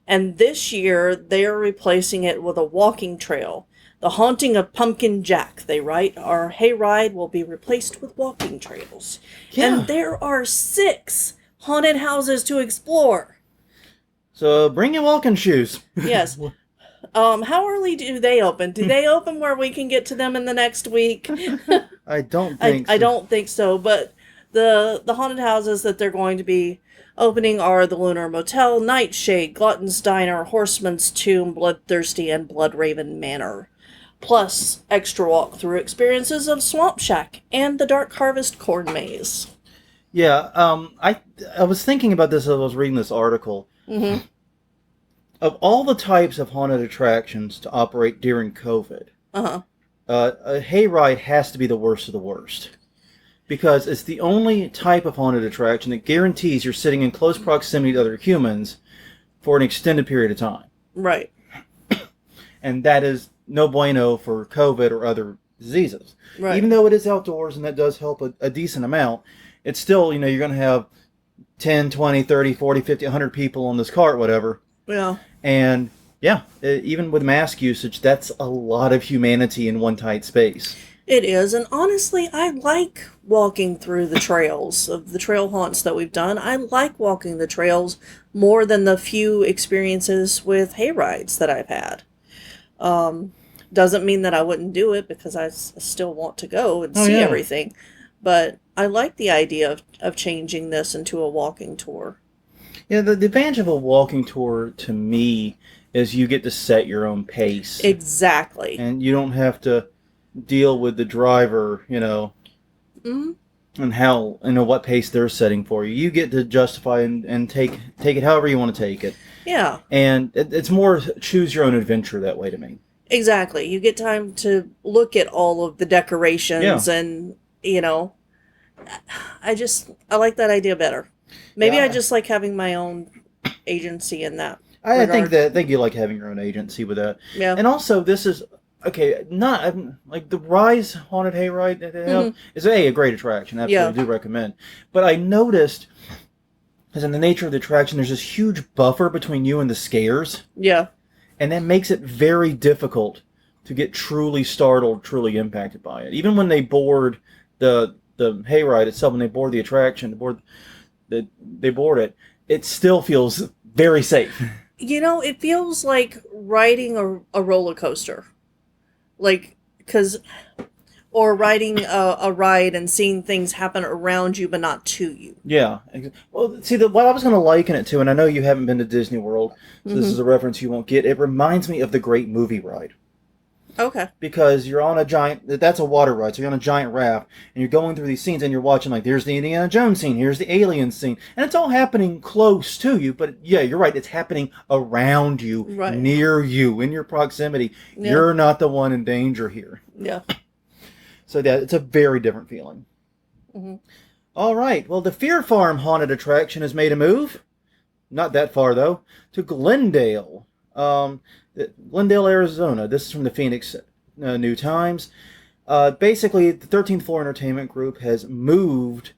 [SPEAKER 1] And this year, they are replacing it with a walking trail. The Haunting of Pumpkin Jack, they write. Our Hayride will be replaced with walking trails. Yeah. And there are 6 haunted houses to explore.
[SPEAKER 2] So bring your walking shoes.
[SPEAKER 1] Yes. How early do they open? Do they open where we can get to them in the next week?
[SPEAKER 2] I don't think
[SPEAKER 1] I
[SPEAKER 2] so.
[SPEAKER 1] don't think so, but the haunted houses that they're going to be opening are the Lunar Motel, Nightshade, Glutton's Diner, Horseman's Tomb, Bloodthirsty, and Bloodraven Manor. Plus, extra walkthrough experiences of Swamp Shack and the Dark Harvest Corn Maze.
[SPEAKER 2] Yeah, I was thinking about this as I was reading this article.
[SPEAKER 1] Mm-hmm.
[SPEAKER 2] Of all the types of haunted attractions to operate during COVID,
[SPEAKER 1] Uh-huh.
[SPEAKER 2] a hayride has to be the worst of the worst. Because it's the only type of haunted attraction that guarantees you're sitting in close proximity to other humans for an extended period of time.
[SPEAKER 1] Right.
[SPEAKER 2] And that is no bueno for COVID or other diseases.
[SPEAKER 1] Right.
[SPEAKER 2] Even though it is outdoors and that does help a decent amount, it's still, you're going to have 10, 20, 30, 40, 50, 100 people on this cart, whatever.
[SPEAKER 1] Yeah.
[SPEAKER 2] And yeah, even with mask usage, that's a lot of humanity in one tight space.
[SPEAKER 1] It is, and honestly, I like walking through the trails of the trail haunts that we've done. I like walking the trails more than the few experiences with hayrides that I've had. Doesn't mean that I wouldn't do it, because I still want to go and see everything. But I like the idea of changing this into a walking tour.
[SPEAKER 2] Yeah, the advantage of a walking tour to me is you get to set your own pace.
[SPEAKER 1] Exactly.
[SPEAKER 2] And you don't have to deal with the driver,
[SPEAKER 1] Mm-hmm.
[SPEAKER 2] and how, what pace they're setting for you. You get to justify and take it however you want to take it.
[SPEAKER 1] Yeah.
[SPEAKER 2] And it's more choose your own adventure that way to me.
[SPEAKER 1] Exactly. You get time to look at all of the decorations and, I like that idea better. Maybe I just like having my own agency in that.
[SPEAKER 2] I think you like having your own agency with that.
[SPEAKER 1] Yeah.
[SPEAKER 2] And also, this is not like the Rise Haunted Hayride that they have is a great attraction. Absolutely do recommend. But I noticed, as in the nature of the attraction, there's this huge buffer between you and the scares.
[SPEAKER 1] Yeah. And
[SPEAKER 2] that makes it very difficult to get truly startled, truly impacted by it. Even when they board the hayride itself, when they board the attraction, they board it, it still feels very safe.
[SPEAKER 1] It feels like riding a roller coaster. Or riding a ride and seeing things happen around you but not to you.
[SPEAKER 2] Yeah. Well, see, what I was going to liken it to, and I know you haven't been to Disney World, so this is a reference you won't get, it reminds me of the Great Movie Ride.
[SPEAKER 1] Okay.
[SPEAKER 2] Because you're on that's a water ride, so you're on a giant raft, and you're going through these scenes, and you're watching, there's the Indiana Jones scene, here's the Alien scene, and it's all happening close to you, but yeah, you're right, it's happening around you, near you, in your proximity. Yeah. You're not the one in danger here.
[SPEAKER 1] Yeah.
[SPEAKER 2] So it's a very different feeling. Mm-hmm. All right, well, the Fear Farm haunted attraction has made a move, not that far, though, to Glendale. Glendale, Arizona. This is from the Phoenix New Times. Basically, the 13th Floor Entertainment Group has moved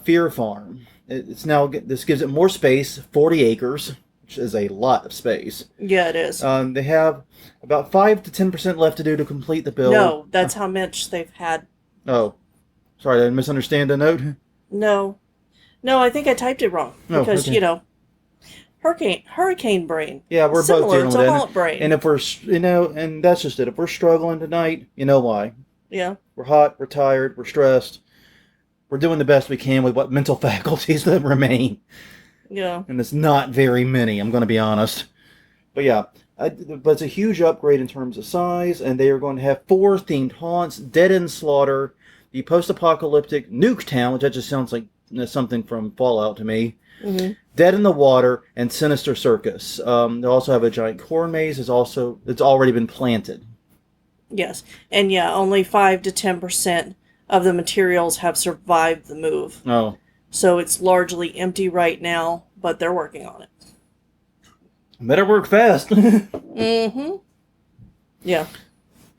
[SPEAKER 2] Fear Farm. This gives it more space, 40 acres, which is a lot of space.
[SPEAKER 1] Yeah, it is.
[SPEAKER 2] They have about 5 to 10% left to do to complete the build.
[SPEAKER 1] No, that's how much they've had.
[SPEAKER 2] Oh, sorry, did I misunderstand the note?
[SPEAKER 1] No, I think I typed it wrong because hurricane brain.
[SPEAKER 2] Yeah, we're both dealing with
[SPEAKER 1] similar to haunt brain.
[SPEAKER 2] And if we're, and that's just it. If we're struggling tonight, you know why?
[SPEAKER 1] Yeah.
[SPEAKER 2] We're hot, we're tired, we're stressed. We're doing the best we can with what mental faculties that remain.
[SPEAKER 1] Yeah.
[SPEAKER 2] And it's not very many, I'm going to be honest. But yeah, but it's a huge upgrade in terms of size, and they are going to have 4 themed haunts: Dead End Slaughter, the post-apocalyptic Nuketown, which that just sounds like something from Fallout to me. Mm-hmm. Dead in the Water, and Sinister Circus. They'll also have a giant corn maze. It's already been planted.
[SPEAKER 1] Yes, and only 5 to 10% of the materials have survived the move.
[SPEAKER 2] Oh.
[SPEAKER 1] So it's largely empty right now, but they're working on it.
[SPEAKER 2] Better work fast.
[SPEAKER 1] Mm-hmm. Yeah.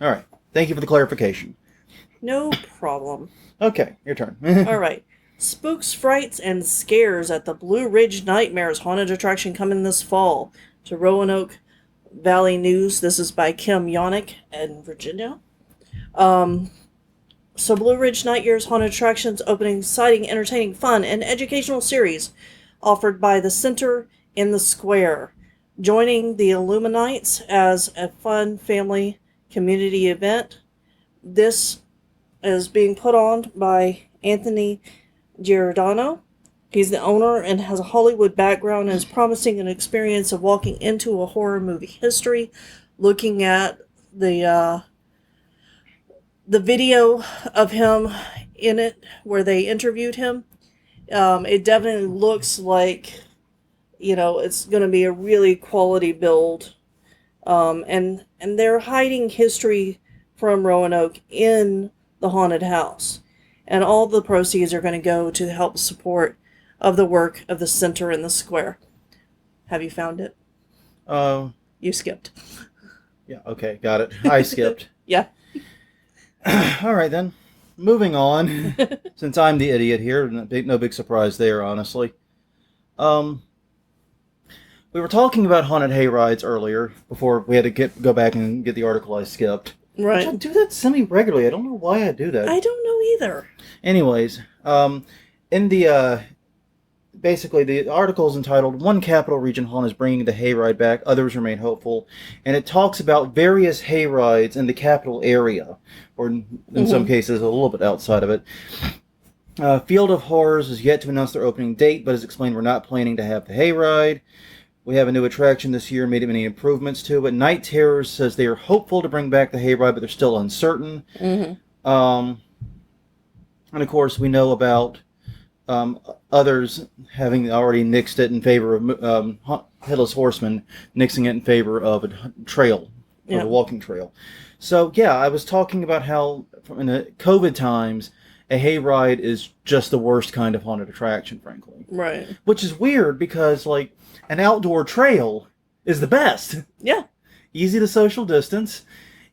[SPEAKER 2] All right. Thank you for the clarification.
[SPEAKER 1] No problem.
[SPEAKER 2] Okay, your turn.
[SPEAKER 1] All right. Spooks, Frights, and Scares at the Blue Ridge Nightmares haunted attraction coming this fall to Roanoke Valley News. This is by Kim Yonick in Virginia. So Blue Ridge Nightmares haunted attractions opening exciting, entertaining, fun, and educational series offered by the Center in the Square, joining the Illuminates as a fun family community event. This is being put on by Anthony Giordano. He's the owner and has a Hollywood background and is promising an experience of walking into a horror movie history, looking at the video of him in it where they interviewed him. It definitely looks like, it's going to be a really quality build. And they're hiding history from Roanoke in the haunted house. And all the proceeds are going to go to help support of the work of the Center in the Square. Have you found it? You skipped.
[SPEAKER 2] Yeah, okay, got it. I skipped.
[SPEAKER 1] Yeah.
[SPEAKER 2] All right, then. Moving on. Since I'm the idiot here, no big surprise there, honestly. We were talking about haunted hayrides earlier, before we had to go back and get the article I skipped.
[SPEAKER 1] Right.
[SPEAKER 2] I do that semi-regularly. I don't know why I do that.
[SPEAKER 1] I don't know either.
[SPEAKER 2] Anyways, in the... Basically, the article is entitled, One Capital Region Haunt is Bringing the Hayride Back, Others Remain Hopeful. And it talks about various hayrides in the capital area, or in some cases a little bit outside of it. Field of Horrors is yet to announce their opening date, but has explained we're not planning to have the hayride. We have a new attraction this year, made many improvements to it. Night Terrors says they are hopeful to bring back the hayride, but they're still uncertain. And of course, we know about others having already nixed it in favor of Headless Horseman, nixing it in favor of a trail, of a walking trail. So, yeah, I was talking about how in the COVID times, a hayride is just the worst kind of haunted attraction, frankly.
[SPEAKER 1] Right.
[SPEAKER 2] Which is weird because, like, an outdoor trail is the best.
[SPEAKER 1] Yeah.
[SPEAKER 2] Easy to social distance.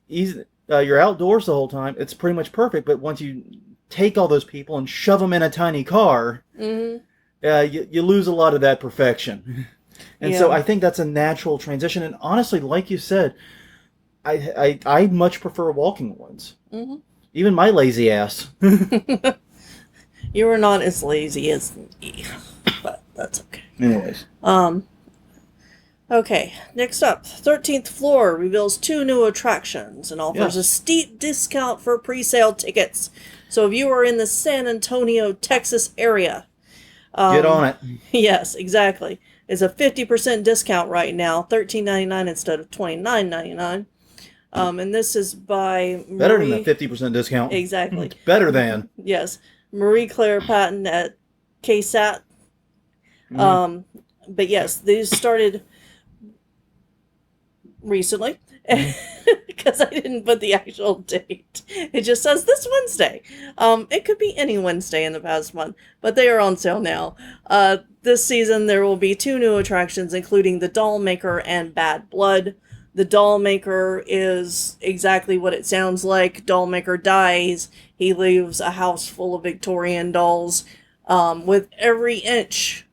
[SPEAKER 2] You're outdoors the whole time. It's pretty much perfect, but once you take all those people and shove them in a tiny car, you lose a lot of that perfection. And so I think that's a natural transition. And honestly, like you said, I much prefer walking ones. Even my lazy ass.
[SPEAKER 1] You are not as lazy as me, but that's okay.
[SPEAKER 2] Anyways.
[SPEAKER 1] Okay, next up, 13th Floor reveals 2 new attractions and offers a steep discount for pre-sale tickets. So if you are in the San Antonio, Texas area...
[SPEAKER 2] get on it.
[SPEAKER 1] Yes, exactly. It's a 50% discount right now, $13.99 instead of $29.99. And this is by...
[SPEAKER 2] Better than a 50% discount.
[SPEAKER 1] Exactly.
[SPEAKER 2] Better than.
[SPEAKER 1] Yes. Marie Claire Patton at KSAT. But yes, these started recently because I didn't put the actual date. It just says this Wednesday. It could be any Wednesday in the past month, but they are on sale now. This season there will be 2 new attractions, including the Doll Maker and Bad Blood. The Doll Maker is exactly what it sounds like. Doll Maker dies. He leaves a house full of Victorian dolls, with every inch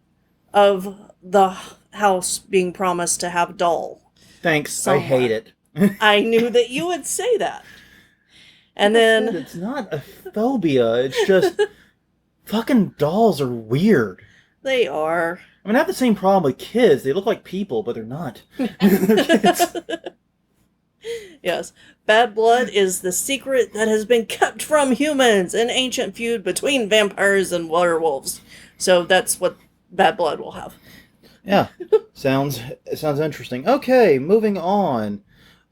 [SPEAKER 1] of the house being promised to have a doll.
[SPEAKER 2] Thanks.
[SPEAKER 1] Somewhere.
[SPEAKER 2] I hate it.
[SPEAKER 1] I knew that you would say that. And then...
[SPEAKER 2] It's not a phobia. It's just... fucking dolls are weird.
[SPEAKER 1] They are.
[SPEAKER 2] I mean, I have the same problem with kids. They look like people, but they're not. They're kids.
[SPEAKER 1] Yes. Bad Blood is the secret that has been kept from humans, an ancient feud between vampires and werewolves. So that's what Bad Blood will have.
[SPEAKER 2] Yeah. Sounds interesting. Okay, moving on.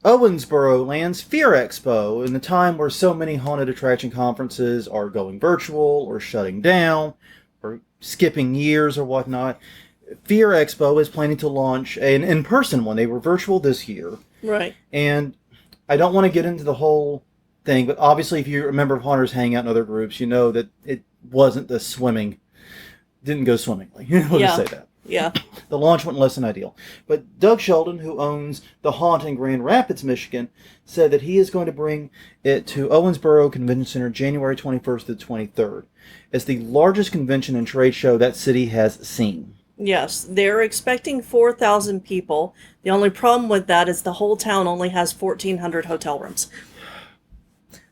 [SPEAKER 2] Owensboro lands Fear Expo in the time where so many haunted attraction conferences are going virtual or shutting down or skipping years or whatnot. Fear Expo is planning to launch an in-person one. They were virtual this year.
[SPEAKER 1] Right.
[SPEAKER 2] And I don't want to get into the whole thing, but obviously if you're a member of Haunters Hangout and other groups, you know that it wasn't the swimming. Didn't go swimmingly. We'll just say that.
[SPEAKER 1] Yeah.
[SPEAKER 2] The launch went less than ideal. But Doug Sheldon, who owns The Haunt in Grand Rapids, Michigan, said that he is going to bring it to Owensboro Convention Center January 21st to the 23rd. It's the largest convention and trade show that city has seen.
[SPEAKER 1] Yes, they're expecting 4,000 people. The only problem with that is the whole town only has 1,400 hotel rooms.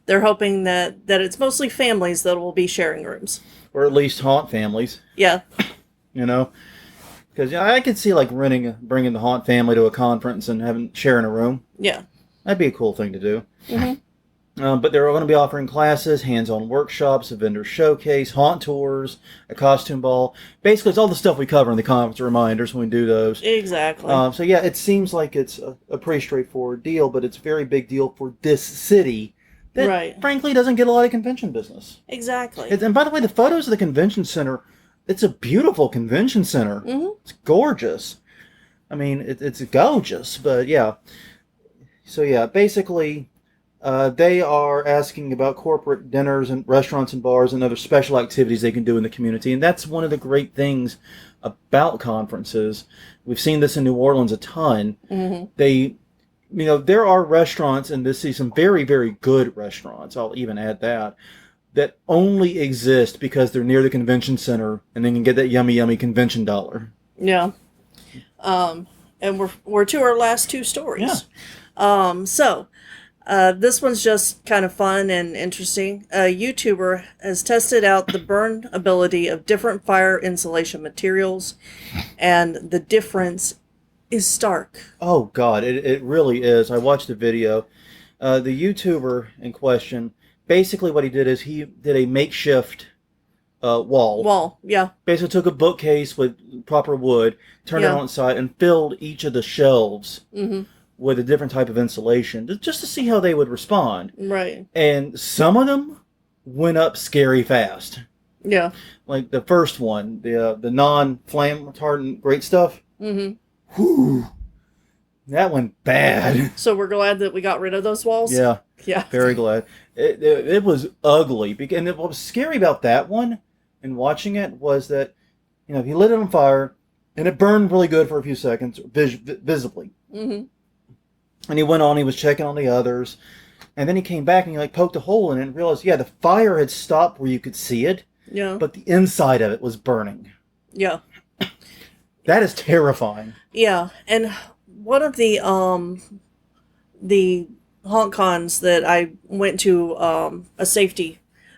[SPEAKER 1] They're hoping that it's mostly families that will be sharing rooms.
[SPEAKER 2] Or at least haunt families.
[SPEAKER 1] Yeah.
[SPEAKER 2] You know? Because I could see like bringing the haunt family to a conference and sharing a room.
[SPEAKER 1] Yeah.
[SPEAKER 2] That'd be a cool thing to do.
[SPEAKER 1] Mm-hmm.
[SPEAKER 2] But they're going to be offering classes, hands-on workshops, a vendor showcase, haunt tours, a costume ball. Basically, it's all the stuff we cover in the conference reminders when we do those.
[SPEAKER 1] Exactly.
[SPEAKER 2] So yeah, it seems like it's a pretty straightforward deal, but it's a very big deal for this city that, frankly, doesn't get a lot of convention business.
[SPEAKER 1] Exactly.
[SPEAKER 2] And by the way, the photos of the convention center, it's a beautiful convention center.
[SPEAKER 1] Mm-hmm.
[SPEAKER 2] It's gorgeous. I mean, it's gorgeous, but yeah. So yeah, basically... they are asking about corporate dinners and restaurants and bars and other special activities they can do in the community. And that's one of the great things about conferences. We've seen this in New Orleans a ton.
[SPEAKER 1] Mm-hmm.
[SPEAKER 2] There are restaurants in this city, some very, very good restaurants, I'll even add that only exist because they're near the convention center and they can get that yummy, yummy convention dollar.
[SPEAKER 1] Yeah. And we're to our last two stories. Yeah. This one's just kind of fun and interesting. A YouTuber has tested out the burn ability of different fire insulation materials, and the difference is stark.
[SPEAKER 2] Oh, God, it really is. I watched the video. The YouTuber in question, basically what he did is he did a makeshift wall.
[SPEAKER 1] Yeah.
[SPEAKER 2] Basically took a bookcase with proper wood, turned it on its side, and filled each of the shelves. Mm-hmm. With a different type of insulation, just to see how they would respond.
[SPEAKER 1] Right.
[SPEAKER 2] And some of them went up scary fast.
[SPEAKER 1] Yeah.
[SPEAKER 2] Like the first one, the non-flame retardant great stuff.
[SPEAKER 1] Mm-hmm.
[SPEAKER 2] Whew. That went bad.
[SPEAKER 1] So we're glad that we got rid of those walls?
[SPEAKER 2] Yeah.
[SPEAKER 1] Yeah.
[SPEAKER 2] Very glad. It was ugly. And what was scary about that one, and watching it, was that, he lit it on fire, and it burned really good for a few seconds, visibly. Mm-hmm. And he went on, he was checking on the others. And then he came back and he poked a hole in it and realized, the fire had stopped where you could see it.
[SPEAKER 1] Yeah.
[SPEAKER 2] But the inside of it was burning.
[SPEAKER 1] Yeah.
[SPEAKER 2] That is terrifying.
[SPEAKER 1] Yeah. And one of the haunt cons that I went to, a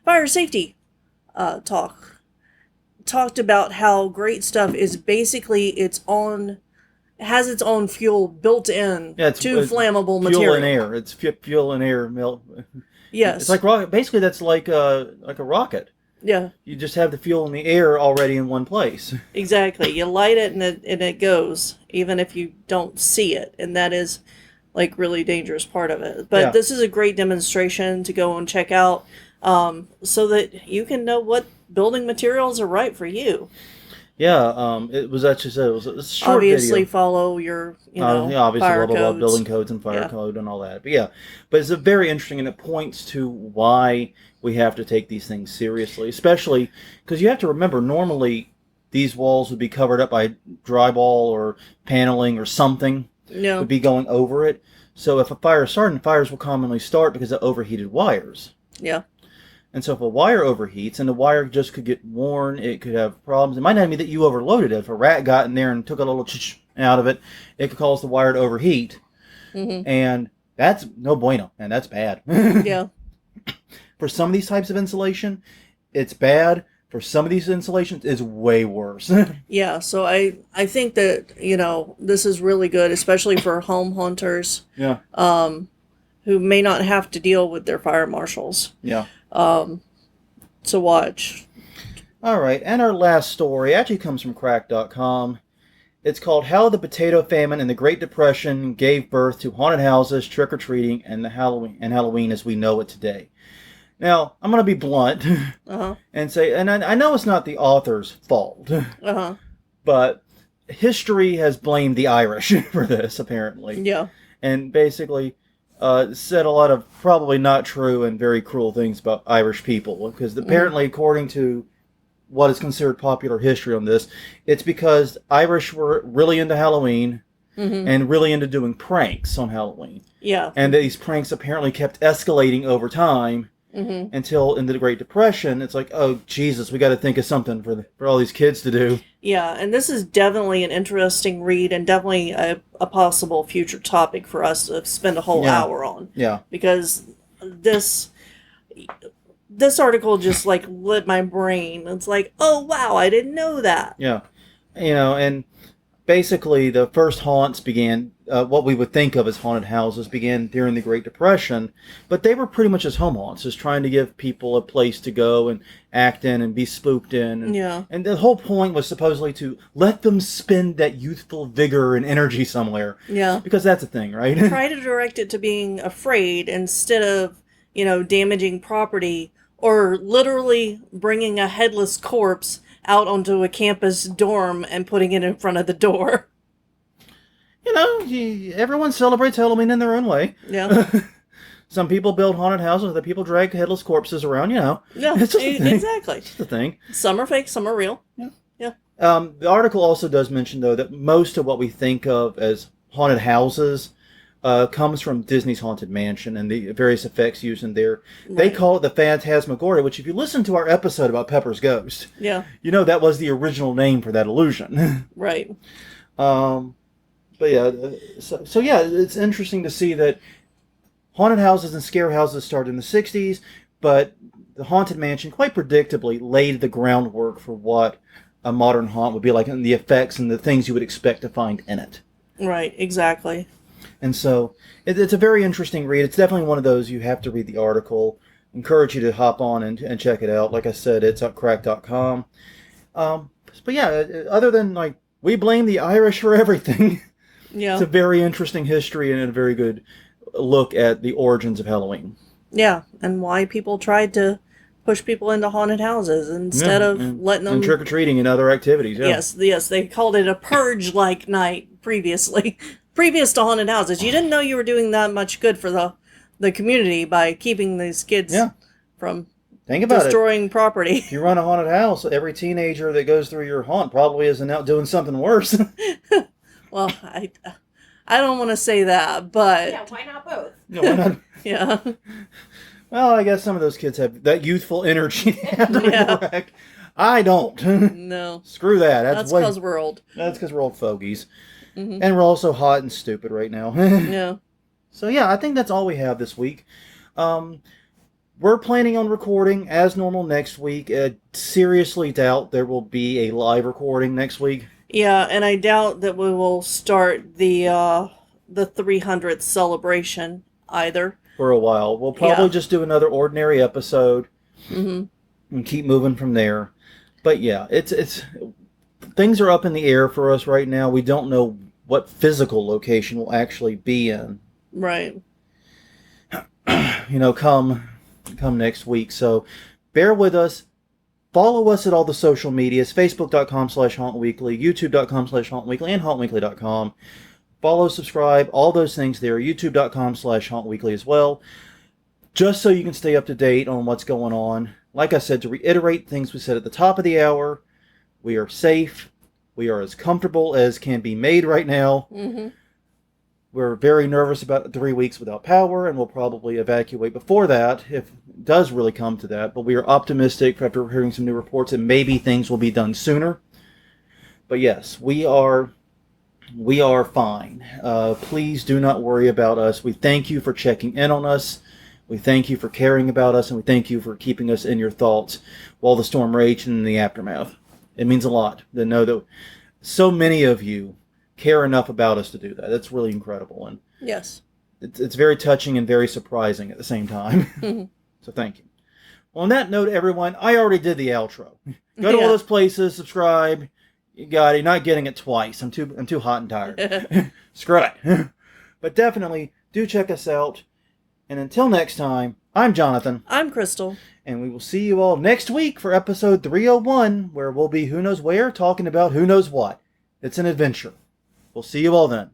[SPEAKER 1] fire safety talked about how great stuff is basically has its own fuel built in to flammable material.
[SPEAKER 2] Fuel and air. It's fuel and air melt.
[SPEAKER 1] Yes.
[SPEAKER 2] It's like rocket. Basically, that's like a rocket.
[SPEAKER 1] Yeah.
[SPEAKER 2] You just have the fuel and the air already in one place.
[SPEAKER 1] Exactly. You light it and it goes, even if you don't see it. And that is really dangerous part of it. But this is a great demonstration to go and check out, so that you can know what building materials are right for you.
[SPEAKER 2] Yeah, it was actually it was a short
[SPEAKER 1] obviously
[SPEAKER 2] video.
[SPEAKER 1] Follow your
[SPEAKER 2] obviously
[SPEAKER 1] fire
[SPEAKER 2] blah, blah,
[SPEAKER 1] codes.
[SPEAKER 2] blah, building codes and fire code and all that. But it's a very interesting, and it points to why we have to take these things seriously, especially because you have to remember, normally these walls would be covered up by drywall or paneling or something.
[SPEAKER 1] Yeah.
[SPEAKER 2] Would be going over it. So if a fire is starting, fires will commonly start because of overheated wires.
[SPEAKER 1] Yeah.
[SPEAKER 2] And so if a wire overheats, and the wire just could get worn, it could have problems. It might not be that you overloaded it. If a rat got in there and took a little out of it, it could cause the wire to overheat. Mm-hmm. And that's no bueno, and that's bad.
[SPEAKER 1] Yeah.
[SPEAKER 2] For some of these types of insulation, it's bad. For some of these insulations, it's way worse.
[SPEAKER 1] Yeah, so I think that, this is really good, especially for home hunters.
[SPEAKER 2] Yeah.
[SPEAKER 1] Who may not have to deal with their fire marshals.
[SPEAKER 2] Yeah.
[SPEAKER 1] To watch.
[SPEAKER 2] All right, and our last story actually comes from crack.com. It's called How the Potato Famine and the Great Depression Gave Birth to Haunted Houses, Trick-or-Treating, and Halloween as we know it today. Now, I'm going to be blunt and say, and I know it's not the author's fault, but history has blamed the Irish for this, apparently.
[SPEAKER 1] Yeah.
[SPEAKER 2] And basically said a lot of probably not true and very cruel things about Irish people. Because apparently, according to what is considered popular history on this, it's because Irish were really into Halloween and really into doing pranks on Halloween.
[SPEAKER 1] Yeah.
[SPEAKER 2] And these pranks apparently kept escalating over time until in the Great Depression, it's like, oh, Jesus, we got to think of something for all these kids to do.
[SPEAKER 1] Yeah, and this is definitely an interesting read and definitely a possible future topic for us to spend a whole hour on.
[SPEAKER 2] Yeah.
[SPEAKER 1] Because this article just lit my brain. It's like, oh, wow, I didn't know that.
[SPEAKER 2] Yeah. And basically the first haunts began, what we would think of as haunted houses began during the Great Depression, but they were pretty much as home haunts, just trying to give people a place to go and act in and be spooked in. And the whole point was supposedly to let them spend that youthful vigor and energy somewhere.
[SPEAKER 1] Yeah.
[SPEAKER 2] Because that's a thing, right?
[SPEAKER 1] Try to direct it to being afraid instead of, damaging property or literally bringing a headless corpse out onto a campus dorm and putting it in front of the door.
[SPEAKER 2] Everyone celebrates Halloween in their own way.
[SPEAKER 1] Yeah.
[SPEAKER 2] Some people build haunted houses, other people drag headless corpses around,
[SPEAKER 1] Yeah,
[SPEAKER 2] it's just a thing.
[SPEAKER 1] exactly.
[SPEAKER 2] It's just a thing.
[SPEAKER 1] Some are fake, some are real.
[SPEAKER 2] Yeah. The article also does mention, though, that most of what we think of as haunted houses comes from Disney's Haunted Mansion and the various effects used in there.
[SPEAKER 1] Right.
[SPEAKER 2] They call it the Phantasmagoria, which if you listen to our episode about Pepper's Ghost, that was the original name for that illusion.
[SPEAKER 1] Right.
[SPEAKER 2] But yeah, so yeah, it's interesting to see that haunted houses and scare houses started in the 60s, but the Haunted Mansion quite predictably laid the groundwork for what a modern haunt would be like, and the effects and the things you would expect to find in it.
[SPEAKER 1] Right, exactly.
[SPEAKER 2] And so it's a very interesting read. It's definitely one of those you have to read the article. Encourage you to hop on and check it out. Like I said, it's at crack.com. But yeah, other than we blame the Irish for everything.
[SPEAKER 1] Yeah.
[SPEAKER 2] It's a very interesting history and a very good look at the origins of Halloween.
[SPEAKER 1] Yeah, and why people tried to push people into haunted houses instead of letting them...
[SPEAKER 2] And trick-or-treating and other activities, yeah.
[SPEAKER 1] Yes, they called it a purge-like night previously. Previous to haunted houses. You didn't know you were doing that much good for the community by keeping these kids from
[SPEAKER 2] Think about
[SPEAKER 1] destroying property.
[SPEAKER 2] If you run a haunted house, every teenager that goes through your haunt probably isn't out doing something worse.
[SPEAKER 1] Well, I don't want to say that, but...
[SPEAKER 3] Yeah, why not both?
[SPEAKER 2] No, why not?
[SPEAKER 1] Yeah.
[SPEAKER 2] Well, I guess some of those kids have that youthful energy. I don't.
[SPEAKER 1] No.
[SPEAKER 2] Screw that.
[SPEAKER 1] That's because we're old.
[SPEAKER 2] That's because we're old fogies. Mm-hmm. And we're also hot and stupid right now.
[SPEAKER 1] Yeah.
[SPEAKER 2] So yeah, I think that's all we have this week. We're planning on recording as normal next week. Seriously doubt there will be a live recording next week.
[SPEAKER 1] Yeah, and I doubt that we will start the 300th celebration either.
[SPEAKER 2] For a while. We'll probably just do another ordinary episode and keep moving from there. But yeah, it's things are up in the air for us right now. We don't know what physical location we'll actually be in.
[SPEAKER 1] Right.
[SPEAKER 2] Come next week. So bear with us. Follow us at all the social medias, facebook.com/hauntweekly, youtube.com/hauntweekly, and hauntweekly.com. Follow, subscribe, all those things there, youtube.com/hauntweekly as well, just so you can stay up to date on what's going on. Like I said, to reiterate things we said at the top of the hour, we are safe. We are as comfortable as can be made right now. Mm-hmm. We're very nervous about 3 weeks without power, and we'll probably evacuate before that, if it does really come to that. But we are optimistic after hearing some new reports that maybe things will be done sooner. But yes, we are fine. Please do not worry about us. We thank you for checking in on us. We thank you for caring about us, and we thank you for keeping us in your thoughts while the storm raged and in the aftermath. It means a lot to know that so many of you care enough about us to do that. That's really incredible. And
[SPEAKER 1] yes,
[SPEAKER 2] it's very touching and very surprising at the same time. Mm-hmm. So thank you. Well, on that note, everyone, I already did the outro. Go to all those places, subscribe. You got it. You're not getting it twice. I'm too hot and tired. Screw it. But definitely do check us out. And until next time, I'm Jonathan.
[SPEAKER 1] I'm Crystal.
[SPEAKER 2] And we will see you all next week for episode 301, where we'll be who knows where, talking about who knows what. It's an adventure. We'll see you all then.